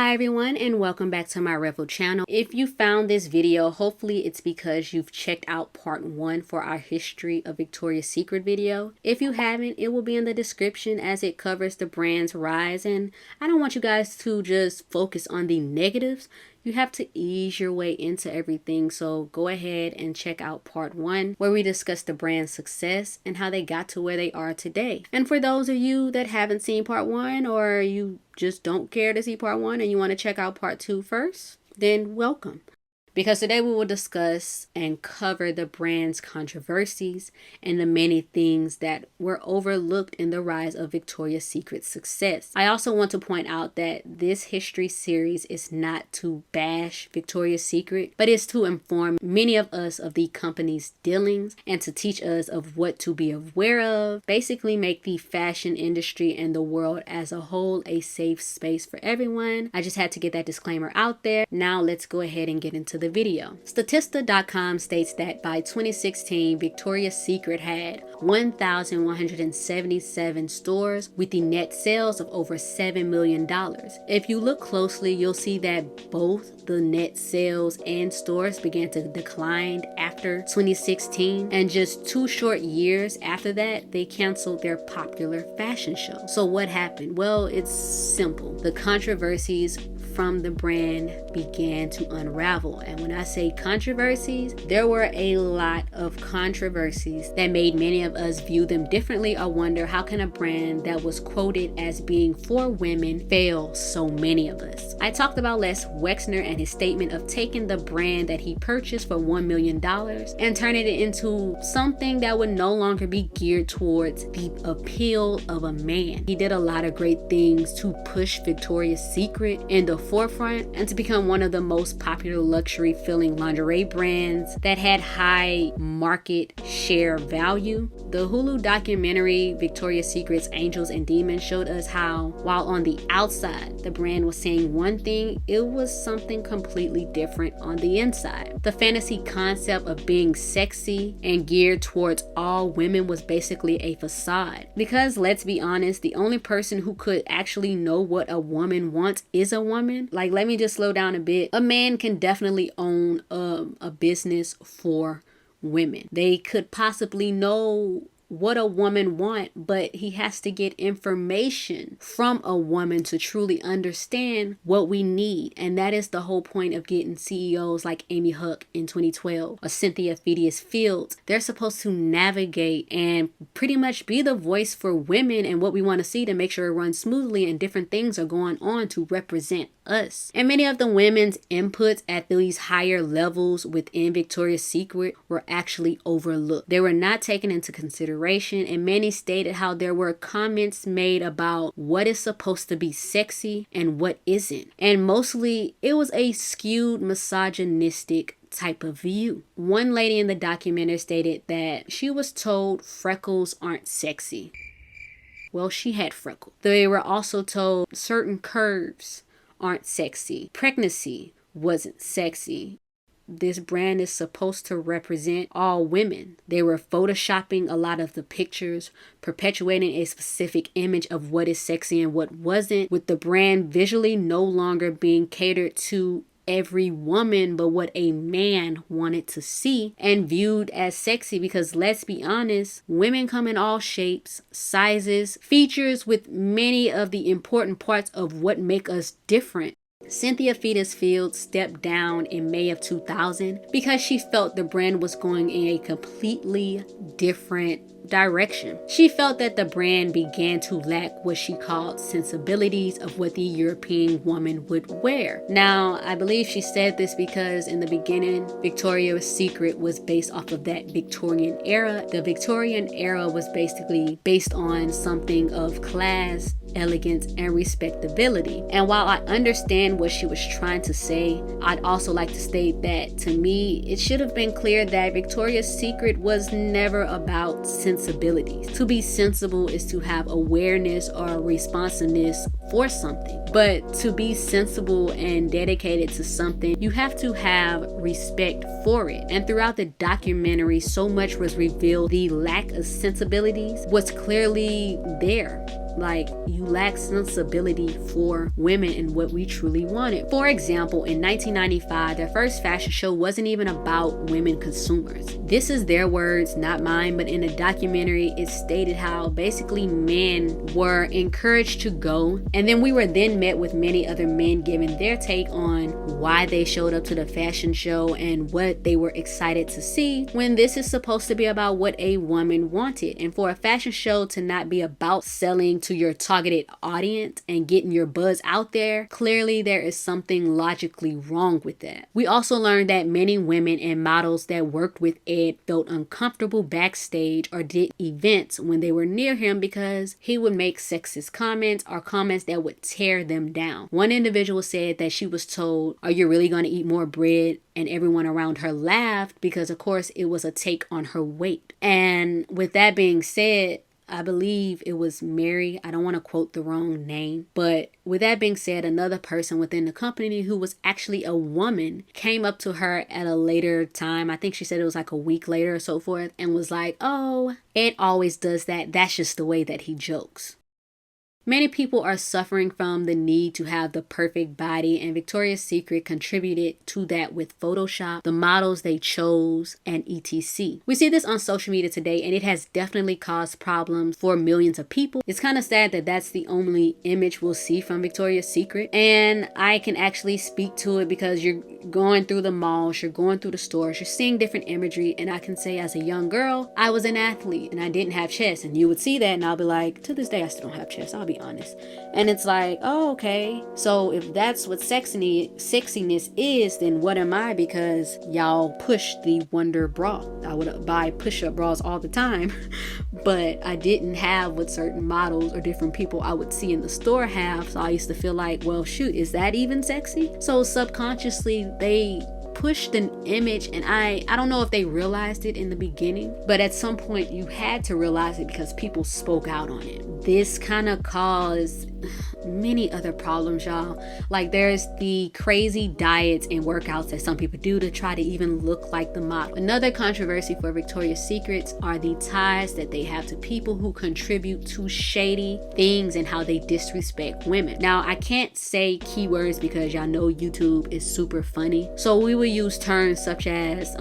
Hi everyone, and welcome back to my Revel channel. If you found this video, hopefully it's because you've checked out part 1 for our history of Victoria's Secret video. If you haven't, it will be in the description as it covers the brand's rise, and I don't want you guys to just focus on the negatives. You have to ease your way into everything, so go ahead and check out part 1 where we discuss the brand's success and how they got to where they are today. And for those of you that haven't seen part 1, or you just don't care to see part 1 and you want to check out part 2 first, then welcome. Because today we will discuss and cover the brand's controversies and the many things that were overlooked in the rise of Victoria's Secret's success. I also want to point out that this history series is not to bash Victoria's Secret, but is to inform many of us of the company's dealings and to teach us of what to be aware of. Basically make the fashion industry and the world as a whole a safe space for everyone. I just had to get that disclaimer out there. Now let's go ahead and get into the video. Statista.com states that by 2016, Victoria's Secret had 1,177 stores with the net sales of over $7 million. If you look closely, you'll see that both the net sales and stores began to decline after 2016, and just 2 short years after that, they canceled their popular fashion show. So what happened? Well, it's simple. The controversies from the brand began to unravel. And when I say controversies, there were a lot of controversies that made many of us view them differently or wonder, how can a brand that was quoted as being for women fail so many of us? I talked about Les Wexner and his statement of taking the brand that he purchased for $1 million and turning it into something that would no longer be geared towards the appeal of a man. He did a lot of great things to push Victoria's Secret in the forefront and to become one of the most popular luxury feeling lingerie brands that had high market share value. The Hulu documentary Victoria's Secret's Angels and Demons showed us how, while on the outside the brand was saying one thing, it was something completely different on the inside. The fantasy concept of being sexy and geared towards all women was basically a facade, because let's be honest, the only person who could actually know what a woman wants is a woman. Like, let me just slow down a bit. A man can definitely own a business for women. They could possibly know what a woman wants, but he has to get information from a woman to truly understand what we need. And that is the whole point of getting CEOs like Amy Huck in 2012 or Cynthia Fields. They're supposed to navigate and pretty much be the voice for women and what we want to see to make sure it runs smoothly, and different things are going on to represent us. And many of the women's inputs at these higher levels within Victoria's Secret were actually overlooked. They were not taken into consideration, and many stated how there were comments made about what is supposed to be sexy and what isn't. And mostly it was a skewed misogynistic type of view. One lady in the documentary stated that she was told freckles aren't sexy. Well, she had freckles. They were also told certain curves aren't sexy. Pregnancy wasn't sexy. This brand is supposed to represent all women. They were photoshopping a lot of the pictures, perpetuating a specific image of what is sexy and what wasn't, with the brand visually no longer being catered to every woman but what a man wanted to see and viewed as sexy. Because let's be honest, women come in all shapes, sizes, features, with many of the important parts of what make us different. Cynthia Fields stepped down in May of 2000 because she felt the brand was going in a completely different direction. She felt that the brand began to lack what she called sensibilities of what the European woman would wear. Now, I believe she said this because in the beginning, Victoria's Secret was based off of that Victorian era. The Victorian era was basically based on something of class, elegance, and respectability. And while I understand what she was trying to say, I'd also like to state that to me, it should have been clear that Victoria's Secret was never about sensibilities. To be sensible is to have awareness or responsiveness for something. But to be sensible and dedicated to something, you have to have respect for it. And throughout the documentary, so much was revealed. The lack of sensibilities was clearly there. Like, you lack sensibility for women and what we truly wanted. For example, in 1995, their first fashion show wasn't even about women consumers. This is their words, not mine, but in a documentary, it stated how basically men were encouraged to go. And then we were then met with many other men giving their take on why they showed up to the fashion show and what they were excited to see, when this is supposed to be about what a woman wanted. And for a fashion show to not be about selling to your targeted audience and getting your buzz out there, clearly there is something logically wrong with that. We also learned that many women and models that worked with Ed felt uncomfortable backstage or did events when they were near him because he would make sexist comments or comments that would tear them down. One individual said that she was told, "Are you really going to eat more bread?" And everyone around her laughed because, of course, it was a take on her weight. And with that being said, I believe it was Mary. I don't want to quote the wrong name. But with that being said, another person within the company who was actually a woman came up to her at a later time. I think she said it was like a week later or so forth, and was like, "Oh, Ed always does that. That's just the way that he jokes." Many people are suffering from the need to have the perfect body, and Victoria's Secret contributed to that with Photoshop, the models they chose, and etc. We see this on social media today, and it has definitely caused problems for millions of people. It's kind of sad that that's the only image we'll see from Victoria's Secret, and I can actually speak to it because you're going through the malls, you're going through the stores, you're seeing different imagery, and I can say as a young girl, I was an athlete and I didn't have chest, and you would see that and I'll be like, to this day I still don't have chest, I'll be honest. And it's like, oh, okay, so if that's what sexiness is, then what am I? Because y'all push the Wonder bra. I would buy push-up bras all the time, but I didn't have what certain models or different people I would see in the store have. So I used to feel like, well, shoot, is that even sexy? So subconsciously they pushed an image, and I don't know if they realized it in the beginning, but at some point you had to realize it because people spoke out on it. This kind of caused many other problems, y'all. Like, there's the crazy diets and workouts that some people do to try to even look like the model. Another controversy for Victoria's Secrets are the ties that they have to people who contribute to shady things and how they disrespect women. Now, I can't say keywords because y'all know YouTube is super funny, so we will use terms such as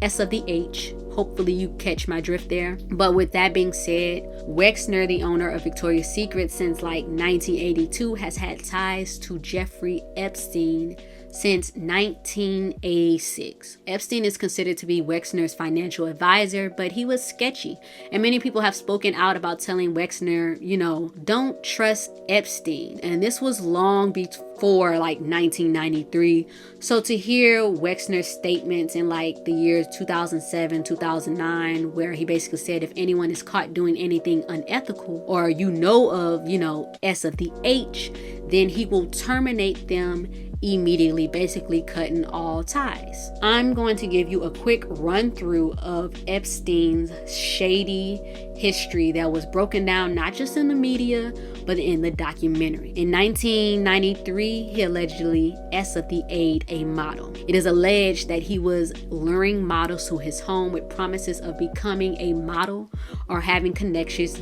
S of the H. Hopefully you catch my drift there. But with that being said, Wexner, the owner of Victoria's Secret since like 1982, has had ties to Jeffrey Epstein since 1986. Epstein is considered to be Wexner's financial advisor, but he was sketchy. And many people have spoken out about telling Wexner, don't trust Epstein. And this was long before like 1993. So to hear Wexner's statements in like the years 2007, 2009, where he basically said if anyone is caught doing anything unethical or of, S of the H, then he will terminate them immediately, basically cutting all ties. I'm going to give you a quick run through of Epstein's shady history that was broken down not just in the media but in the documentary. In 1993, he allegedly S of the A'd a model. It is alleged that he was luring models to his home with promises of becoming a model or having connections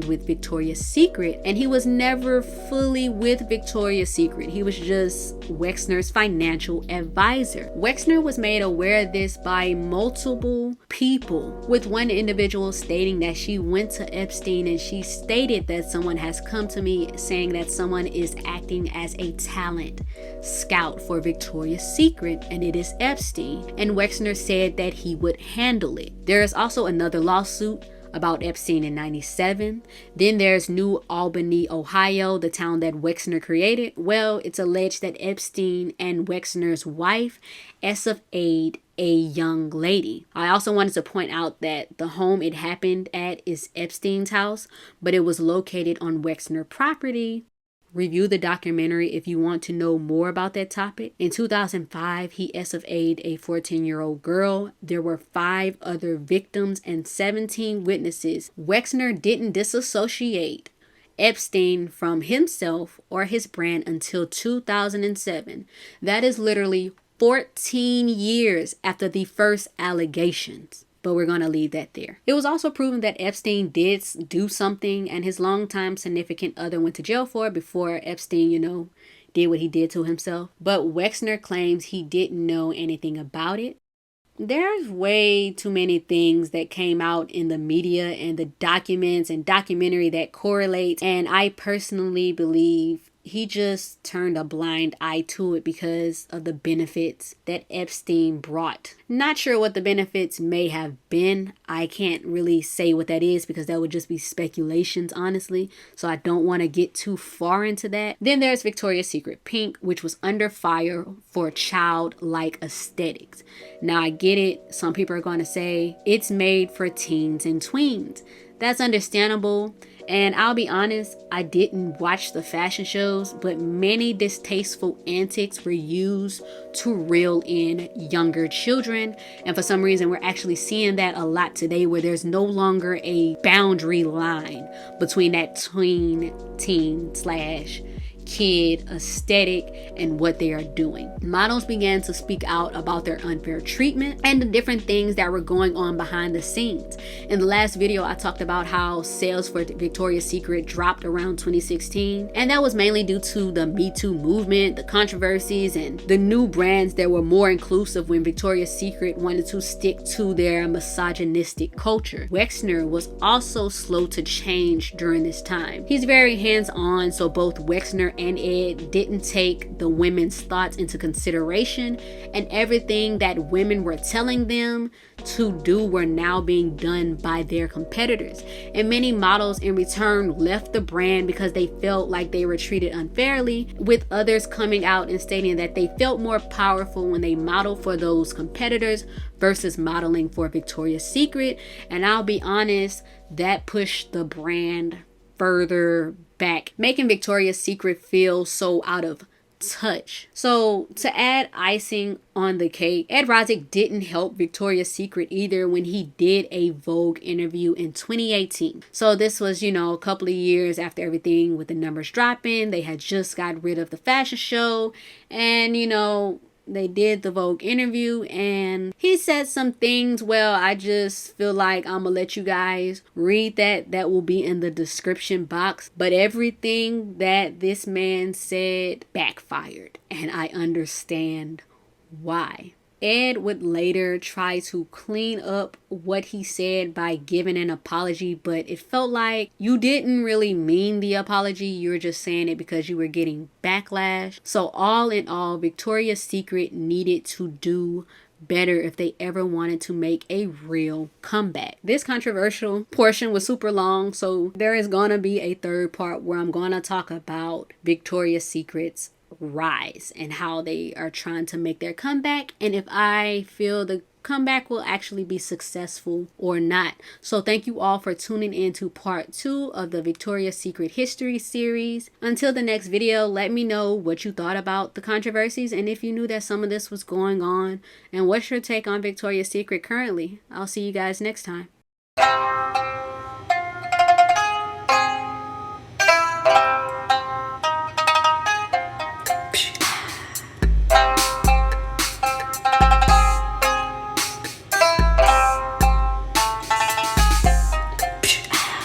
with Victoria's Secret, and he was never fully with Victoria's Secret. He was just Wexner's financial advisor. Wexner was made aware of this by multiple people, with one individual stating that she went to Epstein and she stated that someone has come to me saying that someone is acting as a talent scout for Victoria's Secret and it is Epstein, and Wexner said that he would handle it. There is also another lawsuit about Epstein in 97. Then there's New Albany, Ohio, the town that Wexner created. Well, it's alleged that Epstein and Wexner's wife S of A'd a young lady. I also wanted to point out that the home it happened at is Epstein's house, but it was located on Wexner property. Review the documentary if you want to know more about that topic. In 2005, he S of A'd a 14-year-old girl. There were 5 other victims and 17 witnesses. Wexner didn't disassociate Epstein from himself or his brand until 2007. That is literally 14 years after the first allegations. But we're going to leave that there. It was also proven that Epstein did do something and his longtime significant other went to jail for it before Epstein, did what he did to himself. But Wexner claims he didn't know anything about it. There's way too many things that came out in the media and the documents and documentary that correlate. And I personally believe he just turned a blind eye to it because of the benefits that Epstein brought. Not sure what the benefits may have been. I can't really say what that is because that would just be speculations, honestly. So I don't want to get too far into that. Then there's Victoria's Secret Pink, which was under fire for childlike aesthetics. Now I get it. Some people are going to say it's made for teens and tweens. That's understandable. And I'll be honest, I didn't watch the fashion shows, but many distasteful antics were used to reel in younger children. And for some reason, we're actually seeing that a lot today where there's no longer a boundary line between that teen/kid aesthetic and what they are doing. Models began to speak out about their unfair treatment and the different things that were going on behind the scenes. In the last video, I talked about how sales for Victoria's Secret dropped around 2016, and that was mainly due to the Me Too movement, the controversies, and the new brands that were more inclusive when Victoria's Secret wanted to stick to their misogynistic culture. Wexner was also slow to change during this time. He's very hands-on, so both Wexner and Ed didn't take the women's thoughts into consideration, and everything that women were telling them to do were now being done by their competitors. And many models in return left the brand because they felt like they were treated unfairly, with others coming out and stating that they felt more powerful when they modeled for those competitors versus modeling for Victoria's Secret. And I'll be honest, that pushed the brand further back, making Victoria's Secret feel so out of touch. So to add icing on the cake, Ed Razek didn't help Victoria's Secret either when he did a Vogue interview in 2018. So this was, a couple of years after everything with the numbers dropping. They had just got rid of the fashion show, and they did the Vogue interview and he said some things. Well, I just feel like I'm gonna let you guys read that. That will be in the description box. But everything that this man said backfired, and I understand why. Ed would later try to clean up what he said by giving an apology, but it felt like you didn't really mean the apology. You were just saying it because you were getting backlash. So all in all, Victoria's Secret needed to do better if they ever wanted to make a real comeback. This controversial portion was super long, so there is gonna be a third part where I'm gonna talk about Victoria's Secret's rise and how they are trying to make their comeback, and if I feel the comeback will actually be successful or not. So thank you all for tuning in to part 2 of the Victoria's Secret history series. Until the next video, let me know what you thought about the controversies and if you knew that some of this was going on, and what's your take on Victoria's Secret currently. I'll see you guys next time.